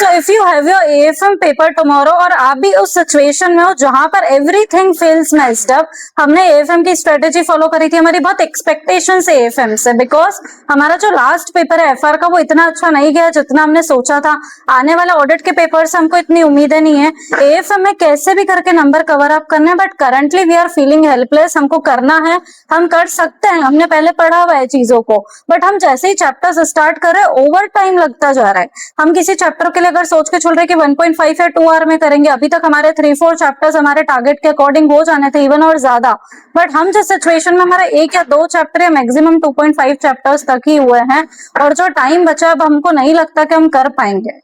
So if you have your AFM paper tomorrow और आप भी उस सिचुएशन में हो जहां पर एवरीथिंग फील्स मेस्ड अप, हमने एएफएम की स्ट्रेटेजी फॉलो करी थी, हमारी बहुत एक्सपेक्टेशंस है एएफएम से, बिकॉज हमारा जो लास्ट पेपर है एफआर का वो इतना अच्छा नहीं गया जितना हमने सोचा था। आने वाले ऑडिट के पेपर से हमको इतनी उम्मीदें नहीं है। एएफएम में कैसे भी करके नंबर कवर अप करने हैं, but currently we are feeling helpless. हमको करना है, हम कर सकते हैं, हमने पहले पढ़ा हुआ है चीजों को, बट हम जैसे ही चैप्टर्स स्टार्ट कर रहे हैं ओवर टाइम लगता जा रहा है। हम किसी चैप्टर के लिए अगर सोच के चल रहे कि 1.5 या 2 आवर में करेंगे, अभी तक हमारे 3-4 चैप्टर्स हमारे टारगेट के अकॉर्डिंग हो जाने थे, इवन और ज्यादा, बट हम जिस सिचुएशन में हमारा 1 या 2 चैप्टर या मैक्सिमम 2.5 चैप्टर्स तक ही हुए हैं और जो टाइम बचा अब हमको नहीं लगता कि हम कर पाएंगे।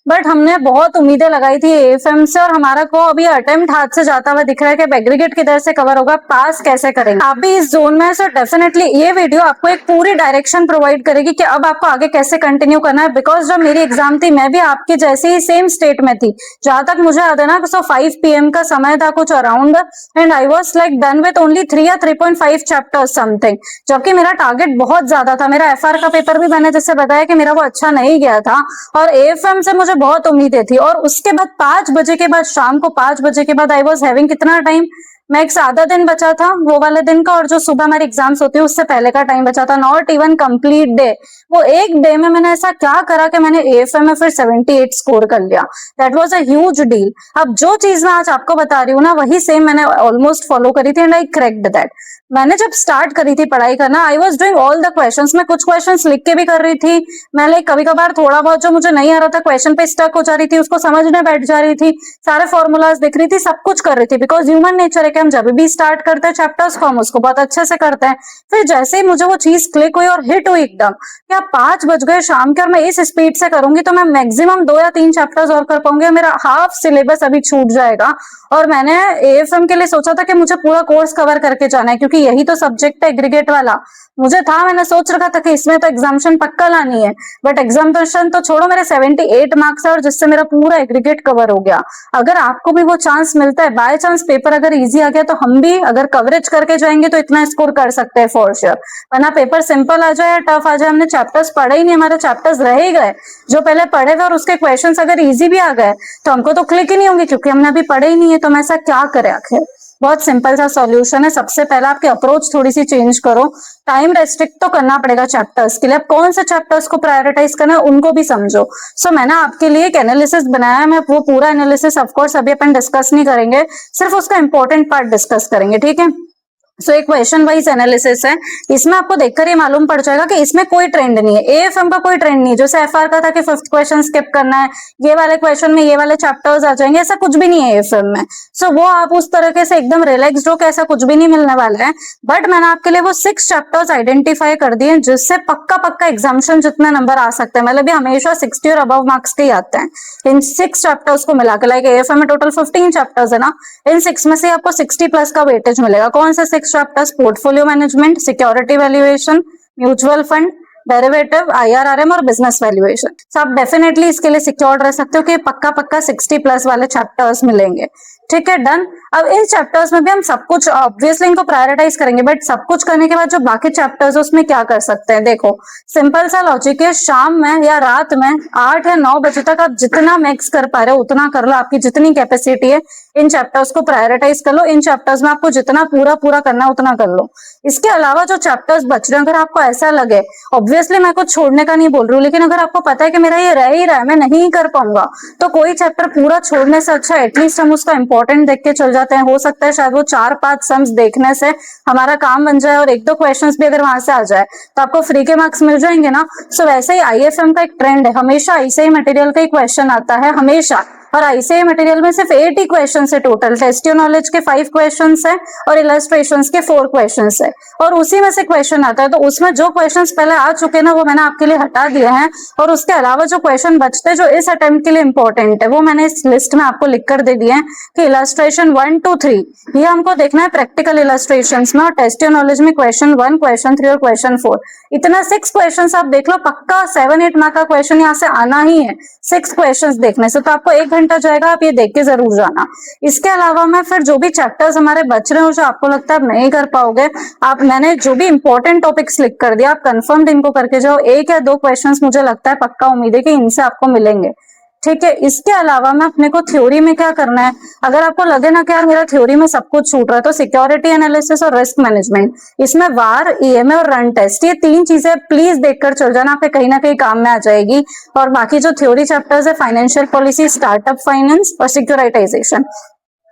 बट हमने बहुत उम्मीदें लगाई थी एएफएम से और हमारा को अभी अटेम्प्ट हाथ से जाता हुआ दिख रहा है कि एग्रीगेट किधर से कवर होगा, पास कैसे करेंगे। आप भी इस जोन में, सो डेफिनेटली ये वीडियो आपको एक पूरी डायरेक्शन प्रोवाइड करेगी कि अब आपको आगे कैसे कंटिन्यू करना है। बिकॉज जब मेरी एग्जाम थी मैं भी आपकी जैसे ही सेम स्टेट में थी, जहां तक मुझे याद है ना, सो 5 PM का समय था कुछ around, and I was like done with only 3 या 3.5 चैप्टर्स समथिंग, जबकि मेरा टारगेट बहुत ज्यादा था। मेरा एफआर का पेपर भी मैंने जैसे बताया कि मेरा वो अच्छा नहीं गया था और एएफएम से मुझे बहुत उम्मीदें थी। और उसके बाद 5 बजे के बाद, शाम को 5 बजे के बाद आई वॉज हैविंग कितना टाइम, मैक्स आधा दिन बचा था वो वाले दिन का, और जो सुबह हमारी एग्जाम्स होती है उससे पहले का टाइम बचा था, नॉट इवन कंप्लीट डे। वो एक डे में मैंने ऐसा क्या करा कि मैंने एएफएम में फिर 78 स्कोर कर लिया। That was a huge deal. अब जो चीज मैं आज आपको बता रही हूँ ना, वही सेम मैंने ऑलमोस्ट फॉलो करी थी एंड आई करेक्ट दैट। मैंने जब स्टार्ट करी थी पढ़ाई करना, I was doing all the questions. मैं कुछ क्वेश्चंस लिख के भी कर रही थी, मैं लाइक कभी कभार थोड़ा बहुत जो मुझे नहीं आ रहा था क्वेश्चन पे स्टक हो जा रही थी, उसको समझने बैठ जा रही थी, सारे फॉर्मूलाज देख रही थी, सब कुछ कर रही थी। बिकॉज ह्यूमन नेचर है कि हम जब भी स्टार्ट करते हैं चैप्टर्स को हम उसको बहुत अच्छे से करते हैं। फिर जैसे ही मुझे वो चीज क्लिक हुई और हिट हुई एकदम, क्या 5 बज गए शाम के और मैं इस स्पीड से करूंगी तो मैं मैक्सिमम 2 या 3 चैप्टर्स और कर पाऊंगी, मेरा हाफ सिलेबस अभी छूट जाएगा। और मैंने एएफएम के लिए सोचा था कि मुझे पूरा कोर्स कवर करके जाना है, क्योंकि यही तो सब्जेक्ट है एग्रीगेट वाला। मुझे था, मैंने सोच रखा था कि इसमें तो एग्जामिनेशन पक्का लानी है, बट एग्जामिनेशन तो छोड़ो, मेरे 78 मार्क्स है और जिससे मेरा पूरा एग्रीगेट कवर हो गया। अगर आपको भी वो चांस मिलता है, बाय चांस पेपर अगर इजी आ गया, तो हम भी अगर कवरेज करके जाएंगे तो इतना स्कोर कर सकते हैं फॉर श्योर। वरना पेपर सिंपल आ जाए या टफ आ जाए, हमने चैप्टर्स पढ़े ही नहीं, हमारे चैप्टर्स रह ही गए जो पहले पढ़े थे, और उसके क्वेश्चन अगर इजी भी आ गए तो हमको तो क्लिक ही नहीं होंगे क्योंकि हमने अभी पढ़े ही नहीं है। तो हम ऐसा क्या करें आखिर? बहुत सिंपल सा सॉल्यूशन है। सबसे पहला आपकी अप्रोच थोड़ी सी चेंज करो, टाइम रेस्ट्रिक्ट तो करना पड़ेगा चैप्टर्स के लिए। अब कौन से चैप्टर्स को प्रायोरिटाइज करना है उनको भी समझो। सो मैंने आपके लिए एक एनालिसिस बनाया है, मैं वो पूरा एनालिसिस ऑफकोर्स अभी अपन डिस्कस नहीं करेंगे, सिर्फ उसका इंपॉर्टेंट पार्ट डिस्कस करेंगे, ठीक है। सो एक क्वेश्चन वाइज एनालिसिस है, इसमें आपको देखकर ये मालूम पड़ जाएगा कि इसमें कोई ट्रेंड नहीं है, एएफएम का कोई ट्रेंड नहीं है। जैसे एफआर का था कि 5th क्वेश्चन स्किप करना है, ये वाले क्वेश्चन में ये वाले चैप्टर्स आ जाएंगे, ऐसा कुछ भी नहीं है एएफएम में। सो वो आप उस तरीके से एकदम रिलैक्स्ड हो के ऐसा कुछ भी नहीं मिलने वाला है। बट मैंने आपके लिए वो 6 चैप्टर्स आइडेंटिफाई कर दिए जिससे पक्का पक्का एग्जामिनेशन जितने नंबर आ सकते हैं, मतलब ये हमेशा 60 और अबव मार्क्स के ही आते हैं इन 6 चैप्टर्स को मिलाकर। लाइक एएफएम में टोटल 15 चैप्टर्स है ना, इन 6 में से आपको 60+ का वेटेज मिलेगा। कौन से 6 chapters? Portfolio management, security valuation, mutual fund, derivative, आईआरआरएम और बिजनेस वैल्यूएशन। तो आप डेफिनेटली इसके लिए सिक्योर्ड रह सकते हो कि पक्का पक्का 60+ वाले चैप्टर्स मिलेंगे, ठीक है, डन। अब इन चैप्टर्स में भी हम सब कुछ ऑब्वियसली इनको प्रायोरिटाइज करेंगे, बट सब कुछ करने के बाद जो बाकी चैप्टर्स है उसमें क्या कर सकते हैं? देखो सिंपल सा लॉजिक है, शाम में या रात में 8 या 9 बजे तक आप जितना मैक्स कर पा रहे हो उतना कर लो, आपकी जितनी कैपेसिटी है इन चैप्टर्स को प्रायोरिटाइज कर लो। इन चैप्टर्स में आपको जितना पूरा करना है उतना कर लो। इसके अलावा जो चैप्टर्स बच रहे हैं, अगर आपको ऐसा लगे, ऑब्वियसली मैं कुछ छोड़ने का नहीं बोल रही हूँ, लेकिन अगर आपको पता है कि मेरा ये रह ही रहा है, मैं नहीं कर पाऊंगा, तो कोई चैप्टर पूरा छोड़ने से अच्छा एटलीस्ट हम उसका इंपॉर्टेंट देख के चल जाते हैं। हो सकता है शायद वो 4-5 सम्स देखने से हमारा काम बन जाए और 1-2 क्वेश्चंस भी अगर वहां से आ जाए तो आपको फ्री के मार्क्स मिल जाएंगे ना। सो वैसे ही आईएफएम का एक ट्रेंड है, हमेशा ऐसे मटेरियल का ही क्वेश्चन आता है हमेशा, और ऐसे मटेरियल में सिर्फ 80 क्वेश्चन है टोटल। टेस्टिव नॉलेज के 5 क्वेश्चन है और इलस्ट्रेशंस के 4 क्वेश्चन है, और उसी में से क्वेश्चन आता है। तो उसमें जो क्वेश्चन पहले आ चुके ना वो मैंने आपके लिए हटा दिए हैं, और उसके अलावा जो क्वेश्चन बचते जो इस अटेम्प्ट के लिए इंपॉर्टेंट है वो मैंने इस लिस्ट में आपको लिख कर दे दिए हैं कि इलस्ट्रेशन 1 to 3 ये हमको देखना है प्रैक्टिकल इलस्ट्रेशन में, और टेस्टिव नॉलेज में क्वेश्चन 1, क्वेश्चन 3 और क्वेश्चन 4। इतना 6 क्वेश्चन आप देख लो, पक्का 7-8 मार्क का क्वेश्चन यहाँ से आना ही है 6 क्वेश्चन देखने से। तो आपको 1 घंटा जाएगा, आप ये देख के जरूर जाना। इसके अलावा मैं फिर जो भी चैप्टर्स हमारे बच रहे हो जो आपको लगता है आप नहीं कर पाओगे, मैंने जो भी इंपॉर्टेंट टॉपिक्स लिख कर दिया, आप कंफर्म इनको करके जाओ। 1 या 2 क्वेश्चंस मुझे लगता है, पक्का उम्मीद है कि इनसे आपको मिलेंगे, ठीक है। इसके अलावा में अपने को थ्योरी में क्या करना है, अगर आपको लगे ना कि यार मेरा थ्योरी में सब कुछ छूट रहा है, तो सिक्योरिटी एनालिसिस और रिस्क मैनेजमेंट, इसमें वार, ईएमए और रन टेस्ट, ये 3 चीजें प्लीज देखकर चल जाना, आपके कहीं ना कहीं काम में आ जाएगी। और बाकी जो थ्योरी चैप्टर्स है, फाइनेंशियल पॉलिसी, स्टार्टअप फाइनेंस और सिक्योरिटाइजेशन,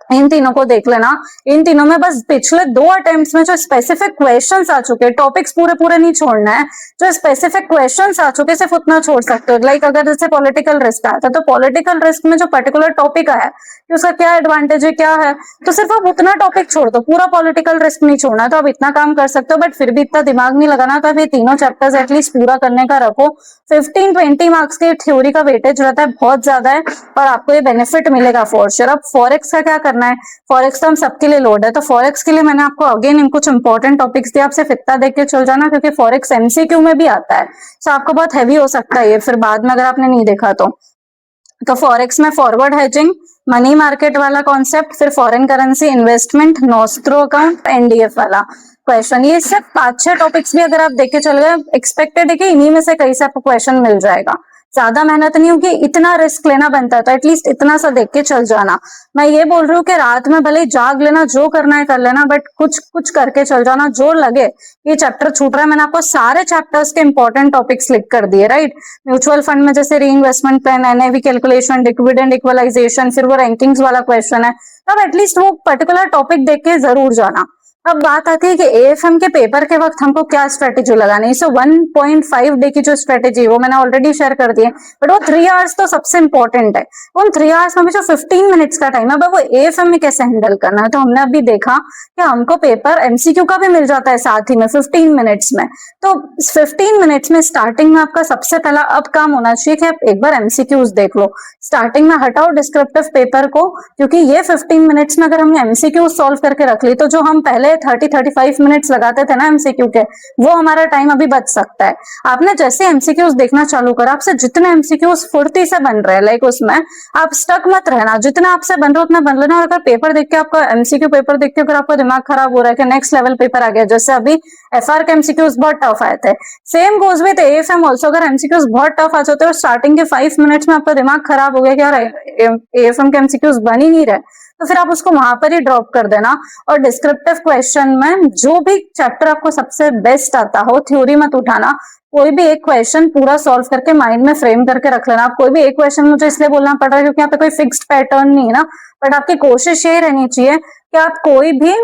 इन तीनों को देख लेना। इन तीनों में बस पिछले 2 अटेम्प्ट्स में जो स्पेसिफिक क्वेश्चंस आ चुके, टॉपिक्स पूरे पूरे नहीं छोड़ना है, जो स्पेसिफिक क्वेश्चंस आ चुके सिर्फ उतना छोड़ सकते हो। लाइक अगर जैसे पॉलिटिकल रिस्क आया था, तो पॉलिटिकल रिस्क में जो पर्टिकुलर टॉपिक आया कि उसका क्या एडवांटेज है, क्या है, तो सिर्फ आप उतना टॉपिक छोड़ दो, पूरा पॉलिटिकल रिस्क नहीं छोड़ना है। तो आप इतना काम कर सकते हो, बट फिर भी इतना दिमाग नहीं लगाना। तो आप ये तीनों चैप्टर्स एटलीस्ट पूरा करने का रखो। 15-20 मार्क्स के थ्योरी का वेटेज रहता है, बहुत ज्यादा है, और आपको ये बेनिफिट मिलेगा फॉर श्योर। अब फॉरेक्स का क्या करना है, फॉरेक्स तो हम सबके लिए लोड है, तो फॉरेक्स के लिए मैंने आपको अगेन कुछ इंपॉर्टेंट टॉपिक्स दिए, आप सिर्फ इतना देख के चल जाना, क्योंकि फॉरेक्स एमसीक्यू में भी आता है, तो आपको बहुत हैवी हो सकता है ये फिर बाद में अगर आपने नहीं देखा तो फॉरेक्स में फॉरवर्ड हेजिंग, मनी मार्केट वाला कॉन्सेप्ट, फिर foreign currency investment, nostro account, NDF वाला क्वेश्चन, ये सिर्फ 5-6 टॉपिक्स भी अगर आप देख के चल गए, एक्सपेक्टेड है कि इन्हीं में से कहीं से आपको क्वेश्चन मिल जाएगा। ज्यादा मेहनत नहीं होगी, इतना रिस्क लेना बनता है, तो एटलीस्ट इतना सा देख के चल जाना। मैं ये बोल रही हूँ कि रात में भले जाग लेना, जो करना है कर लेना, बट कुछ कुछ करके चल जाना। जो लगे ये चैप्टर छूट रहा है, मैंने आपको सारे चैप्टर्स के इंपॉर्टेंट टॉपिक्स लिख कर दिए, राइट। म्यूचुअल फंड में जैसे reinvestment plan, NAV calculation, dividend equalisation, फिर वो रैंकिंग्स वाला क्वेश्चन है, तब एटलीस्ट वो पर्टिकुलर टॉपिक देख के जरूर जाना। अब बात आती है कि एएफएम के पेपर के वक्त हमको क्या स्ट्रेटेजी लगानी है। सो 1.5 डे की जो स्ट्रेटेजी है वो मैंने ऑलरेडी शेयर कर दी है, बट वो 3 आवर्स तो सबसे इंपॉर्टेंट है। उन 3 आवर्स में भी जो 15 मिनट्स का टाइम है, वो एएफएम में कैसे हैंडल करना है। तो हमने अभी देखा कि हमको पेपर एमसीक्यू का भी मिल जाता है साथ ही में 15 मिनट्स में। तो 15 मिनट्स में स्टार्टिंग में आपका सबसे पहला अब काम होना चाहिए कि आप एक बार एमसीक्यूज देख लो। स्टार्टिंग में हटाओ डिस्क्रिप्टिव पेपर को, क्योंकि ये 15 मिनट्स में अगर हमने एमसीक्यू सॉल्व करके रख ली, तो जो हम पहले 30-35 मिनट्स लगाते थे ना एमसीक्यू के, वो हमारा टाइम अभी बच सकता है। आपने जैसे एमसीक्यूज देखना चालू करा, आपसे जितने एमसीक्यूज फुर्ती से बन रहे हैं, लाइक उसमें आप स्टक मत रहना, जितना आपसे बन रहा है उतना बन लेना। और अगर पेपर देख के आपका एमसीक्यू पेपर देख के अगर आपका दिमाग खराब हो रहा है कि नेक्स्ट लेवल पेपर आ गया, जैसे अभी एफआर के एमसीक्यूज बहुत टफ आए थे, same goes with AFM also. अगर एमसीक्यूज बहुत टफ आ जाते हैं और स्टार्टिंग के 5 मिनट्स में आपका दिमाग खराब हो गया कि यार एएफएम के एमसीक्यूज बन ही नहीं रहे, तो फिर आप उसको वहां पर ही ड्रॉप कर देना। और डिस्क्रिप्टिव क्वेश्चन में जो भी चैप्टर आपको सबसे बेस्ट आता हो, थ्योरी मत उठाना, कोई भी एक क्वेश्चन पूरा सॉल्व करके माइंड में फ्रेम करके रख लेना। आप कोई भी एक क्वेश्चन मुझे इसलिए बोलना पड़ रहा है क्योंकि यहाँ पे कोई फिक्स्ड पैटर्न नहीं है ना, बट आपकी कोशिश ये रहनी चाहिए कि आप कोई भी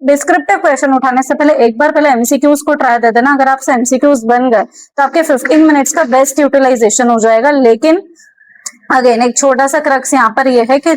डिस्क्रिप्टिव क्वेश्चन उठाने से पहले एक बार पहले एमसीक्यूज को ट्राई दे देना। अगर आपसे एमसीक्यूज बन गए तो आपके 15 मिनट्स का बेस्ट यूटिलाइजेशन हो जाएगा। लेकिन अगेन एक छोटा सा क्रक्स यहाँ पर यह है कि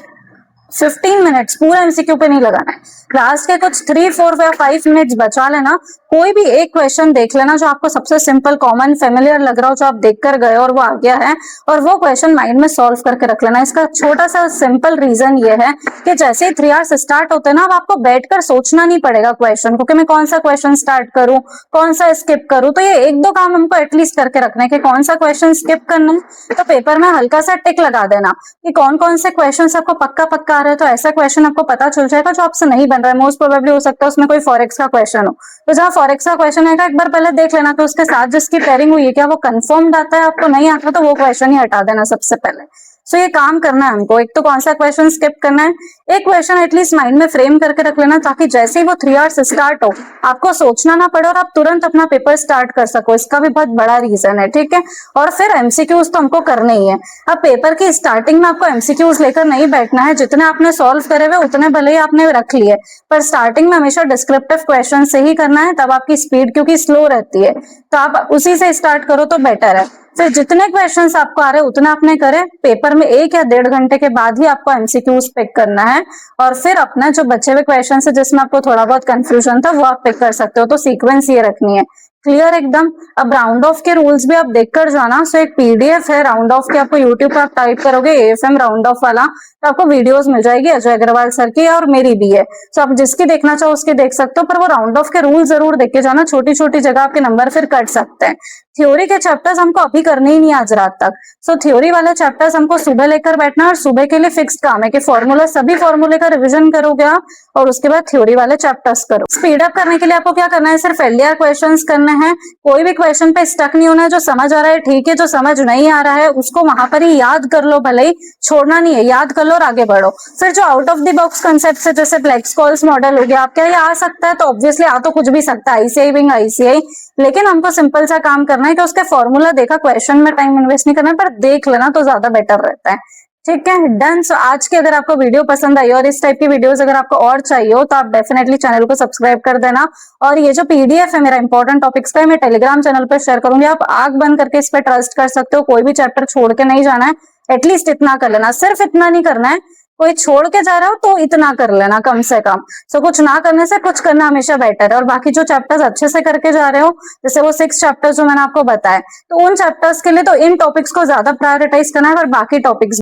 15 मिनट्स पूरा एमसीक्यू पे नहीं लगाना है, लास्ट के कुछ 3, 4 या 5 मिनट्स बचा लेना। कोई भी एक क्वेश्चन देख लेना जो आपको सबसे सिंपल, कॉमन, फेमिलियर लग रहा हो, जो आप देख कर गए और वो आ गया है, और वो क्वेश्चन माइंड में सॉल्व करके रख लेना। इसका छोटा सा सिंपल रीजन ये है कि जैसे ही 3 आवर्स स्टार्ट होते हैं ना, अब आपको बैठकर सोचना नहीं पड़ेगा क्वेश्चन को कि मैं कौन सा क्वेश्चन स्टार्ट करूं, कौन सा स्किप करूं। तो ये 1-2 काम हमको एटलीस्ट करके रखना है कि कौन सा क्वेश्चन स्किप करना है, तो पेपर में हल्का सा टिक लगा देना कि कौन कौन से क्वेश्चन आपको पक्का पक्का आ रहा है। तो ऐसा क्वेश्चन आपको पता चल जाएगा जो आपसे नहीं बन रहा है। मोस्ट प्रोबेबली हो सकता है उसमें कोई फॉरेक्स का क्वेश्चन हो, तो जहां फॉरेक्स का क्वेश्चन आएगा एक बार पहले देख लेना कि उसके साथ जिसकी पेयरिंग हुई है क्या वो कंफर्म्ड आता है। आपको नहीं आता तो वो क्वेश्चन ही हटा देना सबसे पहले। सो ये काम करना है हमको। एक तो कौन सा क्वेश्चन स्किप करना है, एक क्वेश्चन एटलीस्ट माइंड में फ्रेम करके रख लेना, ताकि जैसे ही वो 3 आवर्स स्टार्ट हो आपको सोचना ना पड़े और आप तुरंत अपना पेपर स्टार्ट कर सको। इसका भी बहुत बड़ा रीजन है, ठीक है। और फिर एमसीक्यूज तो हमको करने ही है। अब पेपर की स्टार्टिंग में आपको एमसीक्यूज लेकर नहीं बैठना है, जितने आपने सॉल्व करे हुए उतने भले ही आपने रख लिए, पर स्टार्टिंग में हमेशा डिस्क्रिप्टिव क्वेश्चन से ही करना है, तब आपकी स्पीड क्योंकि स्लो रहती है, तो आप उसी से स्टार्ट करो तो बेटर है। फिर जितने क्वेश्चंस आपको आ रहे हैं उतना आपने करें। पेपर में 1 या 1.5 घंटे के बाद ही आपको एमसीक्यूज पिक करना है, और फिर अपना जो बचे हुए क्वेश्चंस है जिसमें आपको थोड़ा बहुत कंफ्यूजन था वो आप पिक कर सकते हो। तो सीक्वेंस ये रखनी है, क्लियर एकदम। अब राउंड ऑफ के रूल्स भी आप देख कर जाना। सो एक पीडीएफ है राउंड ऑफ के, आपको यूट्यूब पर आप टाइप करोगे एएफएम राउंड ऑफ वाला, तो आपको वीडियोस मिल जाएगी, अजय अग्रवाल सर की और मेरी भी है। सो आप जिसकी देखना चाहो उसकी देख सकते हो, पर वो राउंड ऑफ के रूल जरूर देख के जाना। छोटी छोटी जगह आपके नंबर फिर कट सकते हैं। थ्योरी के चैप्टर्स हमको अभी करने ही नहीं आज रात तक। सो थ्योरी वाले चैप्टर्स हमको सुबह लेकर बैठना, और सुबह के लिए फिक्स काम है कि फॉर्मूला, सभी फॉर्मूले का रिवीजन करोगे आप, और उसके बाद थ्योरी वाले चैप्टर्स करो। स्पीड अप करने के लिए आपको क्या करना है, सिर्फ एलडीआर क्वेश्चंस करना में है, कोई भी क्वेश्चन पे स्टक नहीं होना है, जो समझ आ रहा है ठीक है, जो समझ नहीं आ रहा है उसको वहां पर ही याद कर लो, भले ही छोड़ना नहीं है, याद कर लो और आगे बढ़ो। फिर जो out of the box concept है, जैसे ब्लैक-स्कॉल्स मॉडल हो गया, आपके ये आ सकता है, तो ऑब्वियसली आ तो कुछ भी सकता है, आईसीआई बिंग आईसीआई, लेकिन हमको सिंपल सा काम करना है कि उसके फॉर्मूला देखा, क्वेश्चन में टाइम इन्वेस्ट नहीं करना है, पर देख लेना तो ज्यादा बेटर रहता है। ठीक है, डन। सो आज की अगर आपको वीडियो पसंद आई और इस टाइप की वीडियोस अगर आपको और चाहिए हो तो आप डेफिनेटली चैनल को सब्सक्राइब कर देना। और ये जो पीडीएफ है मेरा इंपॉर्टेंट टॉपिक्स का, मैं टेलीग्राम चैनल पर शेयर करूंगी, आप आंख बंद करके इस पर ट्रस्ट कर सकते हो, कोई भी चैप्टर छोड़ के नहीं जाना है, एटलीस्ट इतना कर लेना, सिर्फ इतना नहीं करना है, कोई छोड़ के जा रहा हो तो इतना कर लेना कम से कम। सो कुछ ना करने से कुछ करना हमेशा बेटर है। और बाकी जो चैप्टर्स अच्छे से करके जा रहे हो, जैसे वो 6 चैप्टर्स जो मैंने आपको बताए, तो उन चैप्टर्स के लिए तो इन टॉपिक्स को ज्यादा प्रायोरिटाइज करना है, और बाकी टॉपिक्स